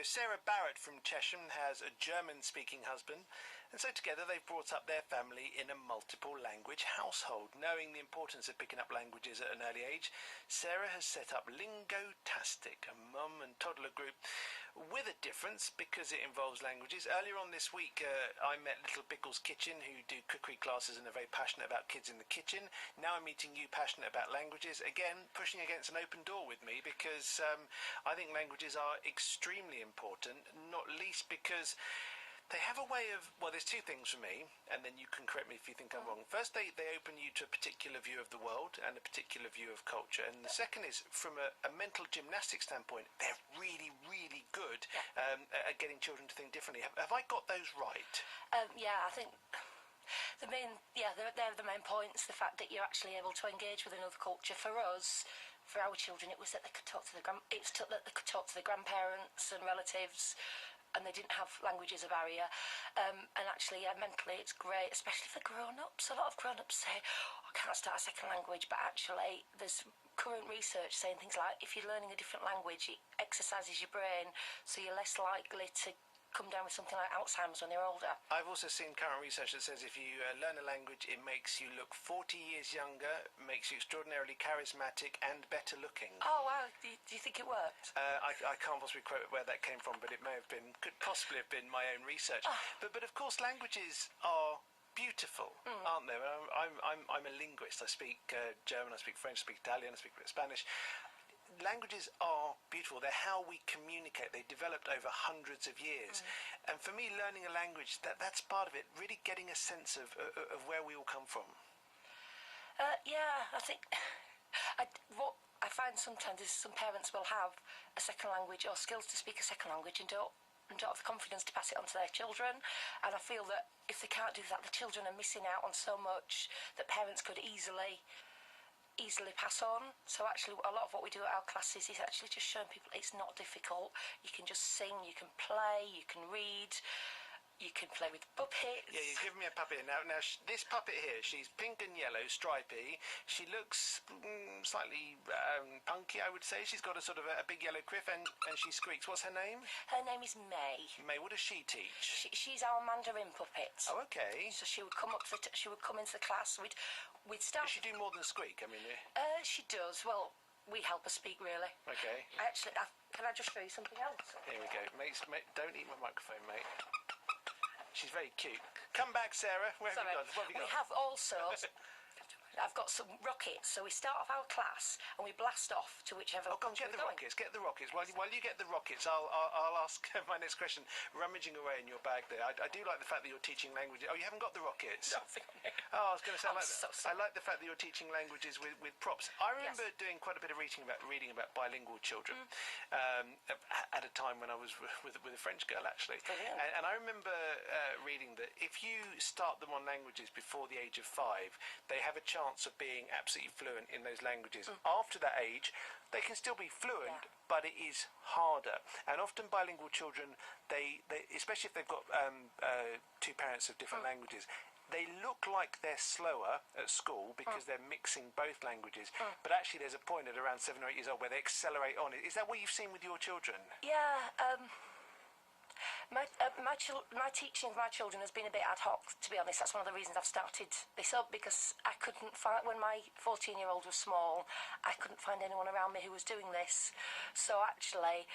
Sarah Barrett from Chesham has a German-speaking husband, and so together they've brought up their family in a multiple language household. Knowing the importance of picking up languages at an early age, Sarah has set up Lingotastic, a mum and toddler group with a difference because it involves languages. Earlier on this week I met Little Pickle's Kitchen, who do cookery classes and are very passionate about kids in the kitchen. Now I'm meeting you, passionate about languages, again pushing against an open door with me, because I think languages are extremely important, not least because they have a way of, well, there's two things for me, and then you can correct me if you think I'm wrong. First, they open you to a particular view of the world and a particular view of culture, and the second is, from a mental gymnastics standpoint, they're really, really good at getting children to think differently. Have I got those right? Yeah, I think they're the main points. The fact that you're actually able to engage with another culture. For us, for our children, it was that they could talk to the grandparents and relatives, and they didn't have language as a barrier. And actually, mentally, it's great, especially for grown-ups. A lot of grown-ups say, "I can't start a second language," but actually, there's current research saying things like, if you're learning a different language, it exercises your brain, so you're less likely to come down with something like Alzheimer's when you're older. I've also seen current research that says if you learn a language, it makes you look 40 years younger, makes you extraordinarily charismatic and better looking. Oh wow, do you think it worked? I can't possibly quote where that came from, but it may have been, could possibly have been my own research. But of course languages are beautiful, aren't they? I'm a linguist. I speak German, I speak French, I speak Italian, I speak a bit of Spanish. Languages are beautiful. They're how we communicate. They developed over hundreds of years. And for me, learning a language, that's part of it, really getting a sense of where we all come from. Yeah, I think what I find sometimes is some parents will have a second language or skills to speak a second language and don't have the confidence to pass it on to their children. And I feel that if they can't do that, the children are missing out on so much that parents could easily pass on. So actually a lot of what we do at our classes is actually just showing people it's not difficult. You can just sing, you can play, you can read, you can play with puppets. Yeah, you've given me a puppet. Now this puppet here, she's pink and yellow, stripy. She looks slightly punky, I would say. She's got a sort of a big yellow quiff, and she squeaks. What's her name? Her name is May. May, what does she teach? She's our Mandarin puppet. Oh, okay. So she would come up to she would come into the class. We'd start. Does she do more than squeak? I mean, she does. Well, we help her speak, really. Okay. Actually, can I just show you something else? Here we go. Mate, don't eat my microphone, mate. She's very cute. Come back, Sarah. Where have you gone? What have you got? We have also... I've got some rockets, so we start off our class and we blast off to whichever. Oh, go on, get the rockets. Get the rockets. While you get the rockets, I'll ask my next question. Rummaging away in your bag there, I do like the fact that you're teaching languages. Oh, you haven't got the rockets? Nothing. Oh, I was going to say, I like the fact that you're teaching languages with props. I remember doing quite a bit of reading about bilingual children at a time when I was with a French girl, actually. And I remember reading that if you start them on languages before the age of 5, they have a chance of being absolutely fluent in those languages. After that age, they can still be fluent, but it is harder. And often bilingual children, they especially if they've got two parents of different languages, they look like they're slower at school because they're mixing both languages. But actually there's a point at around 7 or 8 years old where they accelerate on. Is that what you've seen with your children? Yeah, my teaching of my children has been a bit ad hoc, to be honest. That's one of the reasons I've started this up, because I couldn't find, when my 14-year-old was small, I couldn't find anyone around me who was doing this. So actually,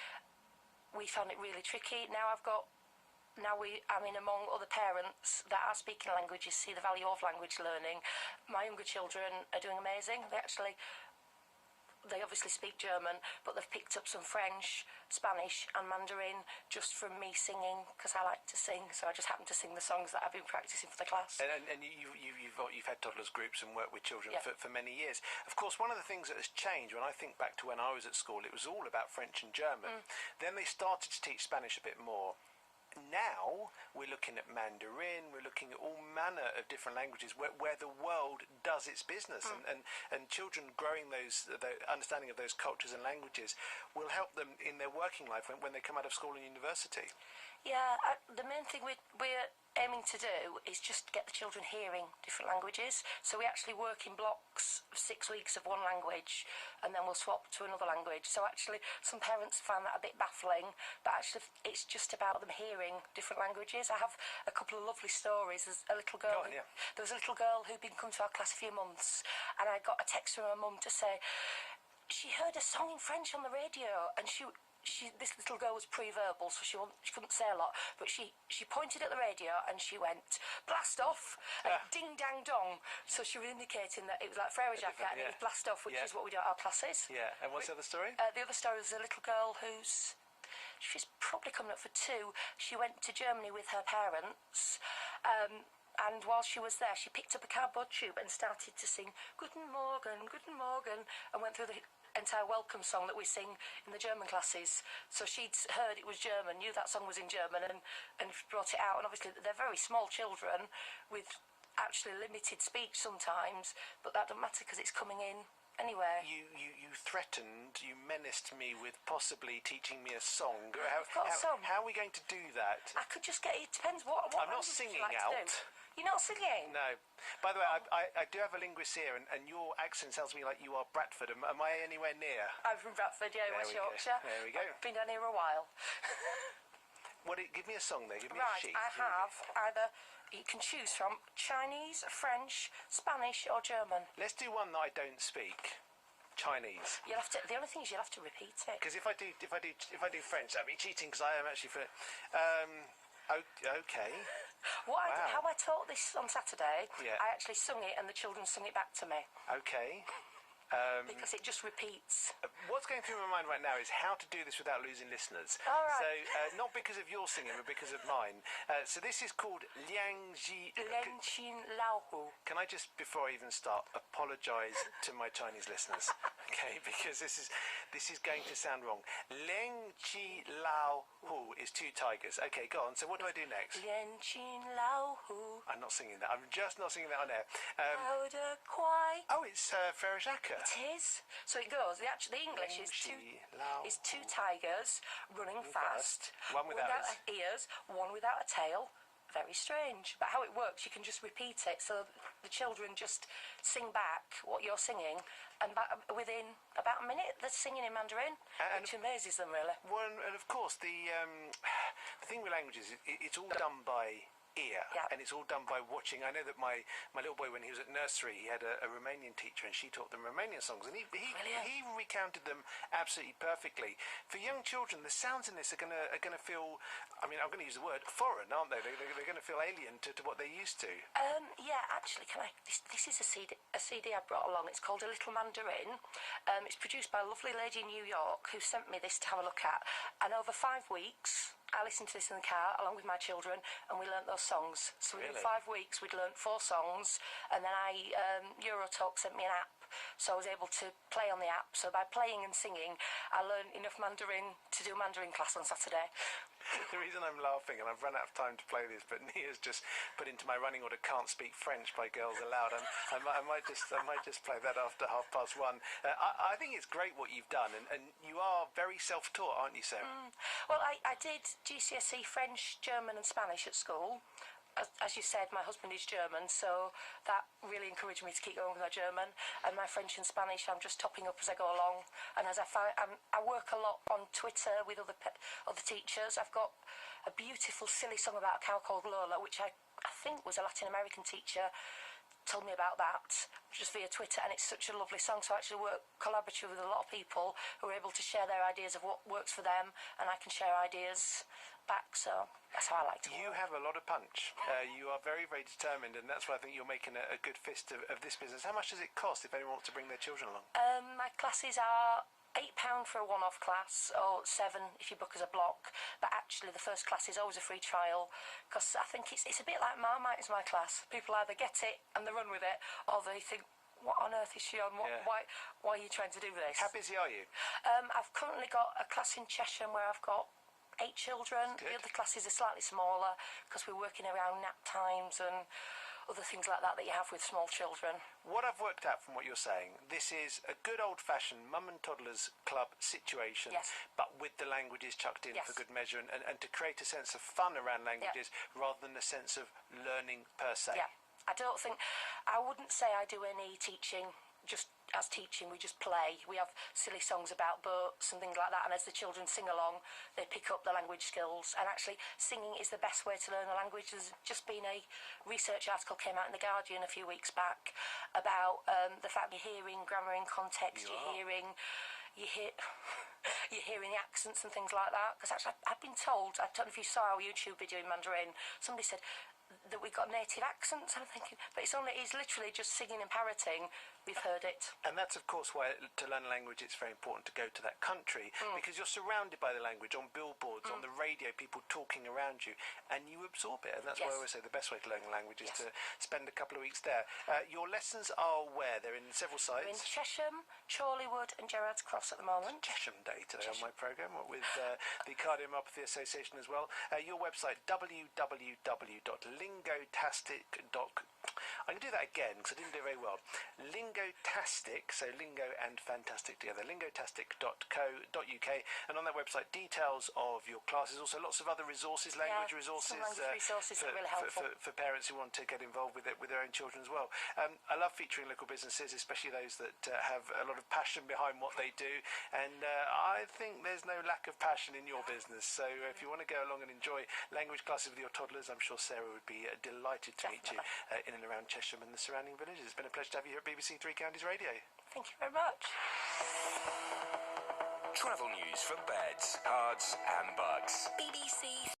we found it really tricky. I mean, among other parents that are speaking languages, see the value of language learning. My younger children are doing amazing. They obviously speak German, but they've picked up some French, Spanish and Mandarin just from me singing, because I like to sing, so I just happen to sing the songs that I've been practising for the class. And you've had toddlers groups and worked with children for many years. Of course, one of the things that has changed, when I think back to when I was at school, it was all about French and German. Then they started to teach Spanish a bit more. Now we're looking at Mandarin, we're looking at all manner of different languages where the world does its business, and children growing the understanding of those cultures and languages will help them in their working life when they come out of school and university. Yeah, the main thing we're aiming to do is just get the children hearing different languages. So we actually work in blocks of 6 weeks of one language, and then we'll swap to another language. So actually, some parents find that a bit baffling, but actually it's just about them hearing different languages. I have a couple of lovely stories. There's a little girl. There was a little girl who'd been coming to our class a few months, and I got a text from her mum to say she heard a song in French on the radio, and this little girl was pre-verbal, so she couldn't say a lot, but she pointed at the radio and she went, blast off, ding dang dong. So she was indicating that it was like Frere Jacka, and it was blast off, which is what we do at our classes. Yeah, and what's the other story? The other story was a little girl she's probably coming up for 2. She went to Germany with her parents, and while she was there, she picked up a cardboard tube and started to sing Guten Morgen, Guten Morgen, and went through the entire welcome song that we sing in the German classes. So she'd heard it was German, knew that song was in German, and brought it out. And obviously they're very small children with actually limited speech sometimes, but that doesn't matter because it's coming in anyway. You threatened, you menaced me with possibly teaching me a song. How are we going to do that? I could just get it. Depends what I'm not singing out. You're not singing? No. By the way, I do have a linguist here, and your accent sounds to me like you are Bradford. Am I anywhere near? I'm from Bradford, yeah, West Yorkshire. There we go. I've been down here a while. Give me a song there. Give me a sheet. I have either, you can choose from Chinese, French, Spanish or German. Let's do one that I don't speak. Chinese. You'll have to. The only thing is you'll have to repeat it. Because if I do French, that'd be cheating. Because I am actually for. Okay. How I taught this on Saturday, I actually sung it and the children sung it back to me. Okay. Because it just repeats. What's going through my mind right now is how to do this without losing listeners. All right. So, not because of your singing, but because of mine. So this is called Liang Qin Lao Hu. Can I just, before I even start, apologise to my Chinese listeners? Okay, because this is going to sound wrong. Liang Qi Lao Hu is 2 tigers. Okay, go on. So what do I do next? Liang Qin Lao Hu. I'm not singing that. I'm just not singing that on air. Oh, it's Frere Jacka. It is. So it goes. The English is 2 tigers running fast. One without ears, one without a tail. Very strange. But how it works, you can just repeat it. So the children just sing back what you're singing, and within about a minute, they're singing in Mandarin, which amazes them, really. Well, and of course, the thing with languages, it's all done by ear, and it's all done by watching. I know that my little boy, when he was at nursery, he had a Romanian teacher, and she taught them Romanian songs, and he recounted them absolutely perfectly. For young children, the sounds in this are gonna feel, I mean, I'm going to use the word foreign, aren't they? They're going to feel alien to what they're used to. Yeah, actually, this is a CD I brought along. It's called A Little Mandarin. It's produced by a lovely lady in New York who sent me this to have a look at, and over 5 weeks I listened to this in the car along with my children, and we learnt those songs. So within 5 weeks we'd learnt 4 songs, and then Eurotalk sent me an app, so I was able to play on the app. So by playing and singing, I learned enough Mandarin to do a Mandarin class on Saturday. The reason I'm laughing, and I've run out of time to play this, but Nia's just put into my running order "Can't Speak French" by Girls Aloud. I might just play that after 1:30. I think it's great what you've done, and you are very self-taught, aren't you, Sarah? Well, I did GCSE French, German and Spanish at school. As you said, my husband is German, so that really encouraged me to keep going with my German. And my French and Spanish, I'm just topping up as I go along. And as I work a lot on Twitter with other teachers. I've got a beautiful, silly song about a cow called Lola, which I think was a Latin American teacher told me about that just via Twitter, and it's such a lovely song. So I actually work collaboratively with a lot of people who are able to share their ideas of what works for them, and I can share ideas back. So that's how I like to work. You have a lot of punch. You are very, very determined, and that's why I think you're making a good fist of this business. How much does it cost if anyone wants to bring their children along? My classes are £8 for a one-off class, or £7 if you book as a block. But actually the first class is always a free trial, because I think it's a bit like Marmite is my class. People either get it and they run with it, or they think, what on earth is she on? Why are you trying to do this? How busy are you? I've currently got a class in Chesham where I've got 8 children. The other classes are slightly smaller because we're working around nap times and other things like that you have with small children. What I've worked out from what you're saying, this is a good old-fashioned mum and toddlers club situation, Yes. but with the languages chucked in Yes. for good measure, and to create a sense of fun around languages rather than a sense of learning per se. Yeah, I wouldn't say I do any teaching. Just as teaching, we just play. We have silly songs about boats and things like that, and as the children sing along, they pick up the language skills. And actually, singing is the best way to learn a language. There's just been a research article came out in The Guardian a few weeks back about the fact you're hearing grammar in context, you're hearing the accents and things like that. Because actually, I've been told, I don't know if you saw our YouTube video in Mandarin, somebody said that we've got native accents, and I'm thinking, but it's literally just singing and parroting. We've heard it. And that's, of course, why to learn a language it's very important to go to that country, because you're surrounded by the language on billboards, on the radio, people talking around you, and you absorb it. And that's why I always say the best way to learn a language is to spend a couple of weeks there. Your lessons are where? They're in several sites? We're in Chesham, Chorleywood and Gerrard's Cross at the moment. Chesham Day today on my programme with the Cardiomyopathy Association as well. Your website, www.lingotastic.com. I'm going to do that again because I didn't do it very well. Lingotastic, so lingo and fantastic together, lingotastic.co.uk, and on that website details of your classes, also lots of other resources, language resources, some language resources for, are really helpful for parents who want to get involved with it with their own children as well. I love featuring local businesses, especially those that have a lot of passion behind what they do, and I think there's no lack of passion in your business, so if you want to go along and enjoy language classes with your toddlers, I'm sure Sarah would be delighted to meet you in and around Chesham and the surrounding villages. It's been a pleasure to have you here at BBC3Counties Radio. Thank you very much. Travel news for beds, cards and bugs. BBC